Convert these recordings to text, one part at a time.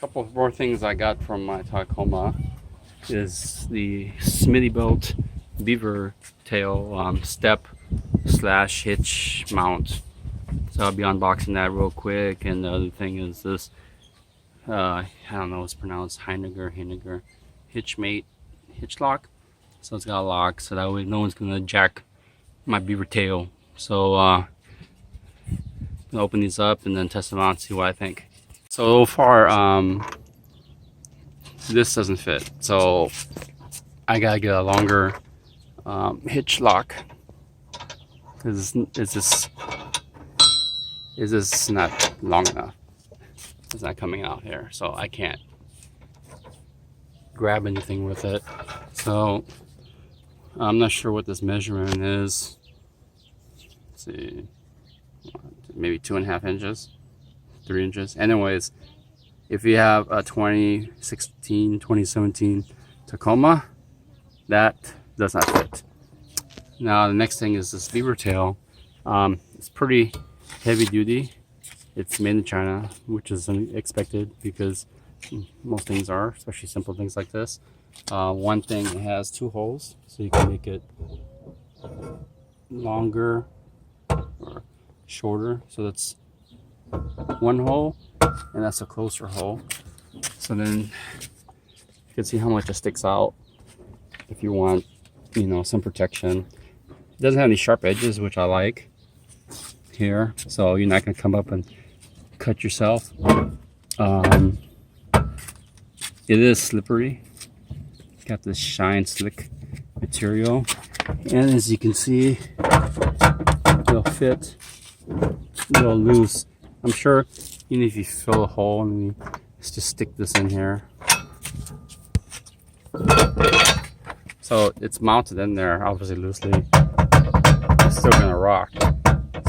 couple more things I got from my Tacoma is the Smittybilt Beaver Tail Step / hitch mount. So I'll be unboxing that real quick. And the other thing is this, I don't know, it's pronounced Heiniger hitch lock. So it's got a lock, so that way no one's gonna jack my beaver tail. So I'm gonna open these up and then test them out and see what I think. So far, this doesn't fit, so I gotta get a longer hitch lock. Is this not long enough? It's not coming out here, so I can't grab anything with it. So I'm not sure what this measurement is. Let's see, maybe 2.5 inches, 3 inches. Anyways, if you have a 2017 Tacoma, that does not fit. Now the next thing is this beaver tail. It's pretty heavy duty. It's made in China, which is expected because most things are, especially simple things like this. One thing, it has 2 holes, so you can make it longer or shorter. So that's 1 hole, and that's a closer hole. So then you can see how much it sticks out if you want, you know, some protection. It doesn't have any sharp edges, which I like here, so you're not going to come up and cut yourself. It is slippery. Got this shine slick material, and as you can see, it'll fit a little loose. I'm sure even if you fill a hole, and let's just stick this in here. So it's mounted in there, obviously loosely. It's still gonna rock,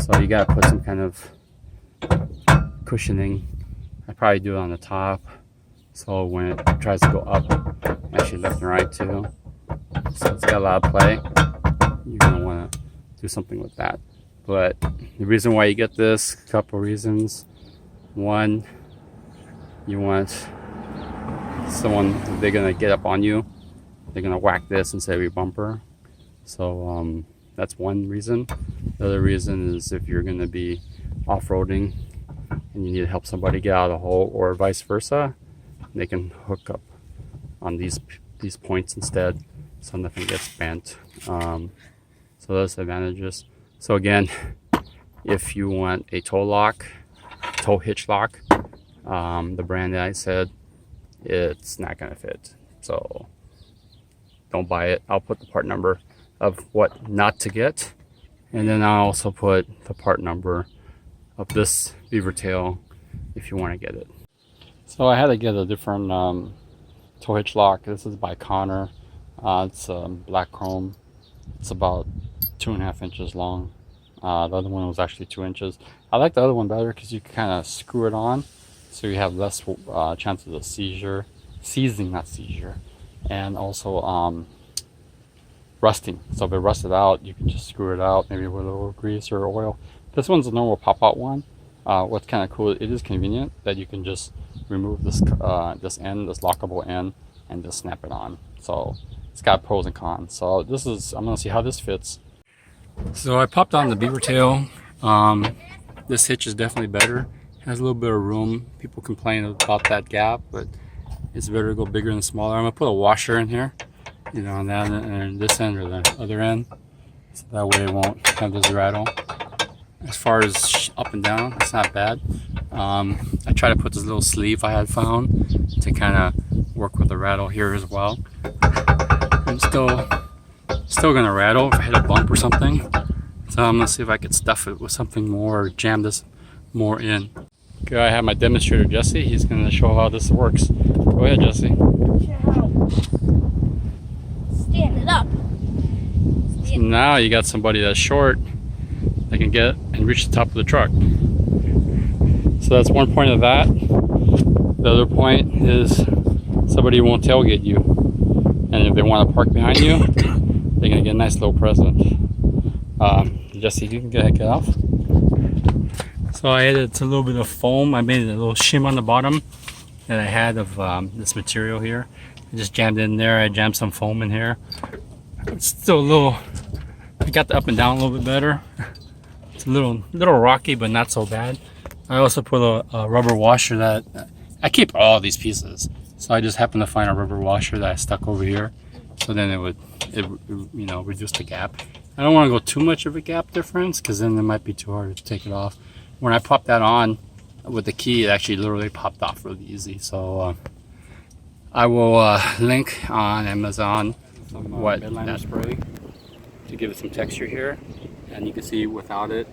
so you gotta put some kind of cushioning. I probably do it on the top, so when it tries to go up, actually left and right too, so it's got a lot of play. You're gonna want to do something with that. But the reason why you get this, a couple reasons. One, you want someone, if they're gonna get up on you, they're gonna whack this instead of your bumper. So that's one reason. The other reason is if you're gonna be off-roading and you need to help somebody get out of the hole, or vice versa, they can hook up on these points instead, so nothing gets bent. So those advantages. So again, if you want a tow hitch lock, the brand that I said, it's not gonna fit, so don't buy it. I'll put the part number of what not to get, and then I'll also put the part number of this beaver tail if you want to get it. So I had to get a different tow hitch lock. This is by Connor. It's black chrome. It's about 2.5 inches long. The other one was actually 2 inches. I like the other one better because you can kind of screw it on, so you have less chances of seizing, and also rusting. So if it rusted out, you can just screw it out, maybe with a little grease or oil. This one's a normal pop-out one. What's kind of cool, it is convenient that you can just remove this lockable end, and just snap it on. So it's got pros and cons. So I'm gonna see how this fits. So I popped on the beaver tail. This hitch is definitely better. It has a little bit of room. People complain about that gap, but it's better to go bigger than smaller. I'm gonna put a washer in here, you know, on that and this end or the other end, so that way it won't have this rattle. As far as up and down, it's not bad. I try to put this little sleeve I had found to kind of work with the rattle here as well. I'm still gonna rattle if I hit a bump or something. So I'm gonna see if I could stuff it with something more, or jam this more in. Okay, I have my demonstrator Jesse. He's gonna show how this works. Go ahead, Jesse. Stand it up. So now you got somebody that's short that can get and reach the top of the truck. So that's one point of that. The other point is somebody won't tailgate you, and if they want to park behind you, they're gonna get a nice little present. Jesse, you can go ahead and get off. So I added a little bit of foam. I made a little shim on the bottom that I had of this material here. I just jammed in there. I jammed some foam in here. It's still a little, I got the up and down a little bit better. It's a little rocky, but not so bad. I also put a rubber washer that I keep all these pieces, so I just happened to find a rubber washer that I stuck over here, so then it would you know, reduce the gap. I don't want to go too much of a gap difference because then it might be too hard to take it off. When I popped that on with the key, it actually literally popped off really easy. So I will link on Amazon what that spray to give it some texture here, and you can see without it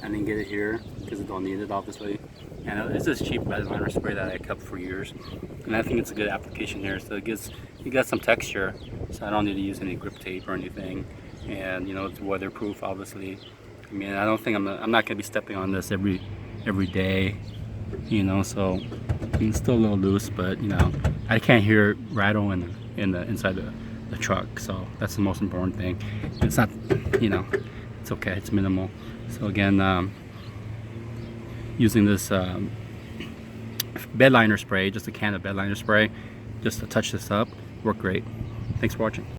I didn't get it here because I don't need it obviously, and it's this cheap bed liner spray that I kept for years, and I think it's a good application here. So it got some texture, so I don't need to use any grip tape or anything, and you know, it's weatherproof obviously. I mean, I don't think I'm not gonna be stepping on this every day, you know, so it's still a little loose, but you know, I can't hear it rattle in the inside the truck, so that's the most important thing. It's not, you know, it's okay, it's minimal. So again, using this bed liner spray, just a can of bed liner spray, just to touch this up, worked great. Thanks for watching.